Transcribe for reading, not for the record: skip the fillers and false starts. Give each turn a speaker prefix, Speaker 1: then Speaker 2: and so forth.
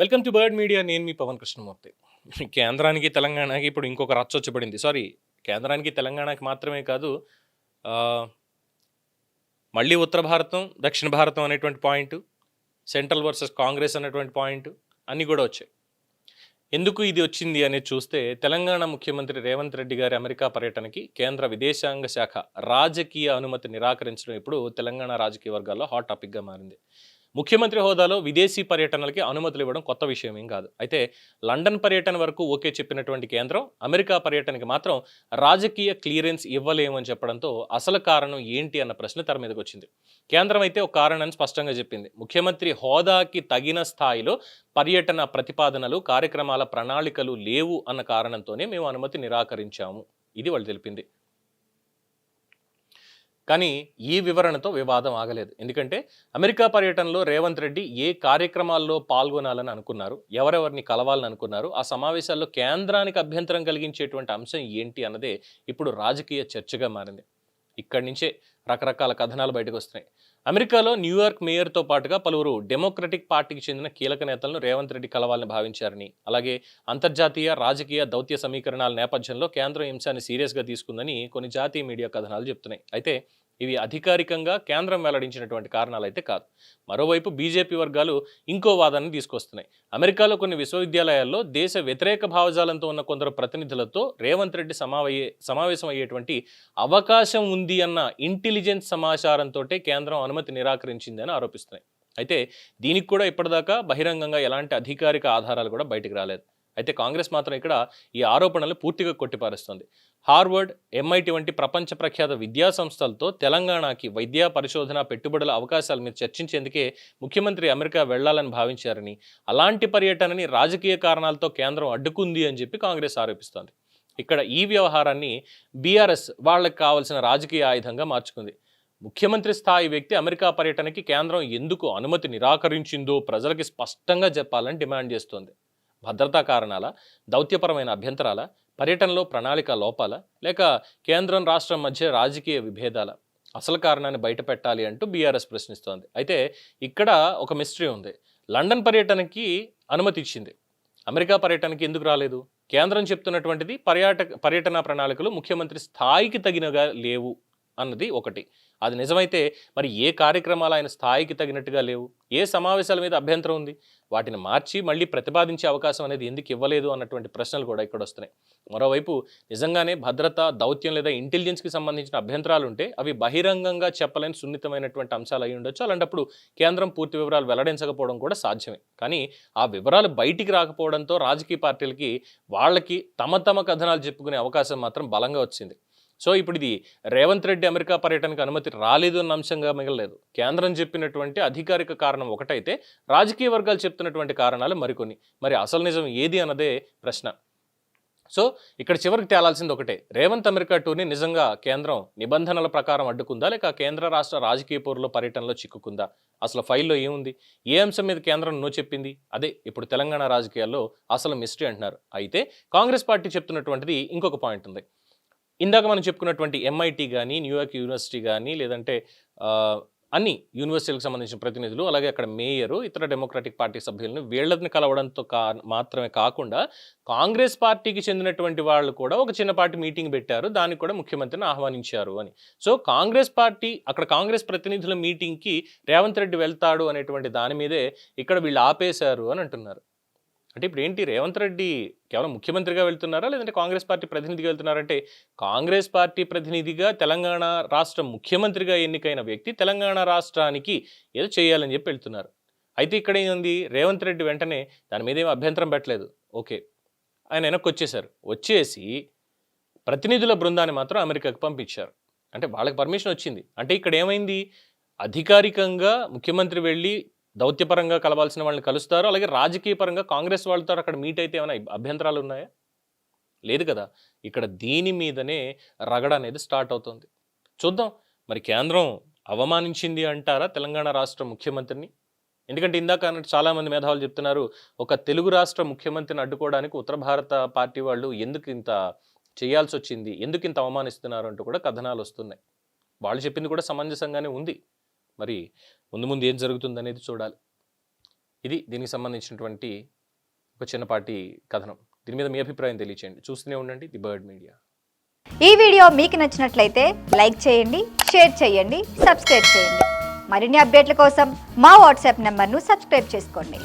Speaker 1: Welcome to bird media. నేను మీ పవన్ కృష్ణమూర్తి. కేంద్రానికి తెలంగాణకి ఇప్పుడు ఇంకొక రచ్చ వచ్చి పడింది. సారీ, కేంద్రానికి తెలంగాణకి మాత్రమే కాదు, ఆహ్, మళ్ళీ ఉత్తర భారతం, దక్షిణ భారతం అనేటువంటి పాయింటు, సెంట్రల్ వర్సెస్ కాంగ్రెస్ అనేటువంటి పాయింటు అన్నీ కూడా వచ్చాయి. ఎందుకు ఇది వచ్చింది అనేది చూస్తే, తెలంగాణ ముఖ్యమంత్రి రేవంత్ రెడ్డి గారి అమెరికా పర్యటనకి కేంద్ర విదేశాంగ శాఖ రాజకీయ అనుమతి నిరాకరించడం ఇప్పుడు తెలంగాణ రాజకీయ వర్గాల్లో హాట్ టాపిక్గా మారింది. ముఖ్యమంత్రి హోదాలో విదేశీ పర్యటనలకి అనుమతులు ఇవ్వడం కొత్త విషయం ఏం కాదు. అయితే లండన్ పర్యటన వరకు ఓకే చెప్పినటువంటి కేంద్రం అమెరికా పర్యటనకి మాత్రం రాజకీయ క్లియరెన్స్ ఇవ్వలేమని చెప్పడంతో అసలు కారణం ఏంటి అన్న ప్రశ్న తెర మీదకి వచ్చింది. కేంద్రం అయితే ఒక కారణాన్ని స్పష్టంగా చెప్పింది. ముఖ్యమంత్రి హోదాకి తగిన స్థాయిలో పర్యటన ప్రతిపాదనలు, కార్యక్రమాల ప్రణాళికలు లేవు అన్న కారణంతోనే మేము అనుమతి నిరాకరించాము. ఇది వాళ్ళు తెలిపింది. కానీ ఈ వివరణతో వివాదం ఆగలేదు. ఎందుకంటే అమెరికా పర్యటనలో రేవంత్ రెడ్డి ఏ కార్యక్రమాల్లో పాల్గొనాలని అనుకున్నారు, ఎవరెవరిని కలవాలని అనుకున్నారు, ఆ సమావేశాల్లో కేంద్రానికి అభ్యంతరం కలిగించేటువంటి అంశం ఏంటి అన్నదే ఇప్పుడు రాజకీయ చర్చగా మారింది. ఇక్కడి నుంచే రకరకాల కథనాలు బయటకు వస్తున్నాయి. అమెరికాలో న్యూయార్క్ మేయర్తో పాటుగా పలువురు డెమోక్రటిక్ పార్టీకి చెందిన కీలక నేతలను రేవంత్ రెడ్డి కలవాలని భావించారని, అలాగే అంతర్జాతీయ రాజకీయ దౌత్య సమీకరణాల నేపథ్యంలో కేంద్రం అంశాన్ని సీరియస్గా తీసుకుందని కొన్ని జాతీయ మీడియా కథనాలు చెప్తున్నాయి. అయితే ఇవి అధికారికంగా కేంద్రం వెల్లడించినటువంటి కారణాలు అయితే కాదు. మరోవైపు బీజేపీ వర్గాలు ఇంకో వాదనని తీసుకొస్తున్నాయి. అమెరికాలో కొన్ని విశ్వవిద్యాలయాల్లో దేశ వ్యతిరేక భావజాలంతో ఉన్న కొందరు ప్రతినిధులతో రేవంత్ రెడ్డి సమావేశం అయ్యేటువంటి అవకాశం ఉంది అన్న ఇంటెలిజెన్స్ సమాచారంతో కేంద్రం అనుమతి నిరాకరించిందని ఆరోపిస్తున్నాయి. అయితే దీనికి కూడా ఇప్పటిదాకా బహిరంగంగా ఎలాంటి అధికారిక ఆధారాలు కూడా బయటికి రాలేదు. అయితే కాంగ్రెస్ మాత్రం ఇక్కడ ఈ ఆరోపణలు పూర్తిగా కొట్టిపారుస్తోంది. హార్వర్డ్, ఎంఐటి వంటి ప్రపంచ ప్రఖ్యాత విద్యా సంస్థలతో తెలంగాణకి వైద్య పరిశోధన పెట్టుబడుల అవకాశాల మీద చర్చించేందుకే ముఖ్యమంత్రి అమెరికా వెళ్లాలని భావించారని, అలాంటి పర్యటనని రాజకీయ కారణాలతో కేంద్రం అడ్డుకుంది అని చెప్పి కాంగ్రెస్ ఆరోపిస్తోంది. ఇక్కడ ఈ వ్యవహారాన్ని బీఆర్ఎస్ వాళ్ళకి కావాల్సిన రాజకీయ ఆయుధంగా మార్చుకుంది. ముఖ్యమంత్రి స్థాయి వ్యక్తి అమెరికా పర్యటనకి కేంద్రం ఎందుకు అనుమతి నిరాకరించిందో ప్రజలకి స్పష్టంగా చెప్పాలని డిమాండ్ చేస్తోంది. భద్రతా కారణాల, దౌత్యపరమైన అభ్యంతరాల, పర్యటనలో ప్రణాళిక లోపాల, లేక కేంద్రం రాష్ట్రం మధ్య రాజకీయ విభేదాల? అసలు కారణాన్ని బయట పెట్టాలి అంటూ బీఆర్ఎస్ ప్రశ్నిస్తోంది. అయితే ఇక్కడ ఒక మిస్టరీ ఉంది. లండన్ పర్యటనకి అనుమతి ఇచ్చింది, అమెరికా పర్యటనకి ఎందుకు రాలేదు? కేంద్రం చెప్తున్నటువంటిది పర్యటన ప్రణాళికలు ముఖ్యమంత్రి స్థాయికి తగినగా లేవు అన్నది ఒకటి. అది నిజమైతే మరి ఏ కార్యక్రమాలు ఆయన స్థాయికి తగినట్టుగా లేవు, ఏ సమావేశాల మీద అభ్యంతరం ఉంది, వాటిని మార్చి మళ్ళీ ప్రతిపాదించే అవకాశం అనేది ఎందుకు ఇవ్వలేదు అన్నటువంటి ప్రశ్నలు కూడా ఇక్కడ వస్తున్నాయి. మరోవైపు నిజంగానే భద్రత, దౌత్యం లేదా ఇంటెలిజెన్స్కి సంబంధించిన అభ్యంతరాలు ఉంటే అవి బహిరంగంగా చెప్పలేని సున్నితమైనటువంటి అంశాలు అయి ఉండొచ్చు. అలాంటప్పుడు కేంద్రం పూర్తి వివరాలు వెల్లడించకపోవడం కూడా సాధ్యమే. కానీ ఆ వివరాలు బయటికి రాకపోవడంతో రాజకీయ పార్టీలకి వాళ్ళకి తమ కథనాలు చెప్పుకునే అవకాశం మాత్రం బలంగా వచ్చింది. సో ఇప్పుడు ఇది రేవంత్ రెడ్డి అమెరికా పర్యటనకు అనుమతి రాలేదు అన్న అంశంగా మిగలలేదు. కేంద్రం చెప్పినటువంటి అధికారిక కారణం ఒకటైతే రాజకీయ వర్గాలు చెప్తున్నటువంటి కారణాలు మరికొన్ని. మరి అసలు నిజం ఏది అన్నదే ప్రశ్న. సో ఇక్కడ చివరికి తేలాల్సింది ఒకటే, రేవంత్ అమెరికా టూర్ని నిజంగా కేంద్రం నిబంధనల ప్రకారం అడ్డుకుందా, లేక కేంద్ర రాష్ట్ర రాజకీయ పోరులో పర్యటనలో చిక్కుకుందా? అసలు ఫైల్లో ఏముంది? ఏ అంశం మీద కేంద్రం నో చెప్పింది? అదే ఇప్పుడు తెలంగాణ రాజకీయాల్లో అసలు మిస్టరీ అంటున్నారు. అయితే కాంగ్రెస్ పార్టీ చెప్తున్నటువంటిది ఇంకొక పాయింట్ ఉంది. ఇందాక మనం చెప్పుకున్నటువంటి ఎంఐటి కానీ, న్యూయార్క్ యూనివర్సిటీ కానీ, లేదంటే అన్ని యూనివర్సిటీలకు సంబంధించిన ప్రతినిధులు, అలాగే అక్కడ మేయరు, ఇతర డెమోక్రటిక్ పార్టీ సభ్యులను వీళ్ళని కలవడంతో మాత్రమే కాకుండా కాంగ్రెస్ పార్టీకి చెందినటువంటి వాళ్ళు కూడా ఒక చిన్నపాటి మీటింగ్ పెట్టారు, దానికి కూడా ముఖ్యమంత్రిని ఆహ్వానించారు అని. సో కాంగ్రెస్ పార్టీ, అక్కడ కాంగ్రెస్ ప్రతినిధుల మీటింగ్కి రేవంత్ రెడ్డి వెళ్తాడు అనేటువంటి దాని మీదే ఇక్కడ వీళ్ళు ఆపేశారు అని అంటున్నారు. అంటే ఇప్పుడు ఏంటి, రేవంత్ రెడ్డి కేవలం ముఖ్యమంత్రిగా వెళ్తున్నారా, లేదంటే కాంగ్రెస్ పార్టీ ప్రతినిధిగా వెళ్తున్నారంటే? కాంగ్రెస్ పార్టీ ప్రతినిధిగా తెలంగాణ రాష్ట్ర ముఖ్యమంత్రిగా ఎన్నికైన వ్యక్తి తెలంగాణ రాష్ట్రానికి ఏదో చేయాలని చెప్పి వెళ్తున్నారు. అయితే ఇక్కడ ఏంది, రేవంత్ రెడ్డి వెంటనే దాని మీద ఏం అభ్యంతరం పెట్టలేదు. ఓకే, ఆయన వెనక్కి వచ్చేసి ప్రతినిధుల బృందాన్ని మాత్రం అమెరికాకు పంపించారు. అంటే వాళ్ళకి పర్మిషన్ వచ్చింది. అంటే ఇక్కడ ఏమైంది, అధికారికంగా ముఖ్యమంత్రి వెళ్ళి దౌత్యపరంగా కలవాల్సిన వాళ్ళని కలుస్తారు, అలాగే రాజకీయ పరంగా కాంగ్రెస్ వాళ్ళతో అక్కడ మీట్ అయితే ఏమైనా అభ్యంతరాలు ఉన్నాయా? లేదు కదా. ఇక్కడ దీని మీదనే రగడ అనేది స్టార్ట్ అవుతుంది. చూద్దాం మరి కేంద్రం అవమానించింది అంటారా తెలంగాణ రాష్ట్ర ముఖ్యమంత్రిని? ఎందుకంటే ఇందాక అన్నట్టు చాలామంది మేధావులు చెప్తున్నారు, ఒక తెలుగు రాష్ట్ర ముఖ్యమంత్రిని అడ్డుకోవడానికి ఉత్తర భారత పార్టీ వాళ్ళు ఎందుకు ఇంత చేయాల్సి వచ్చింది, ఎందుకు ఇంత అవమానిస్తున్నారు అంటూ కూడా కథనాలు వస్తున్నాయి. వాళ్ళు చెప్పింది కూడా సమంజసంగానే ఉంది. మరి ముందు ఏం జరుగుతుందనేది చూడాలి. ఇది దీనికి సంబంధించినటువంటి ఒక చిన్నపాటి కథనం. దీని మీద మీ అభిప్రాయం తెలియచేయండి. చూస్తూనే ఉండండి ది బర్డ్ మీడియా.
Speaker 2: ఈ వీడియో మీకు నచ్చినట్లయితే లైక్ చేయండి, షేర్ చేయండి, సబ్స్క్రైబ్ చేయండి. మరిన్ని అప్డేట్ల కోసం మా వాట్సాప్ నెంబర్ను సబ్స్క్రైబ్ చేసుకోండి.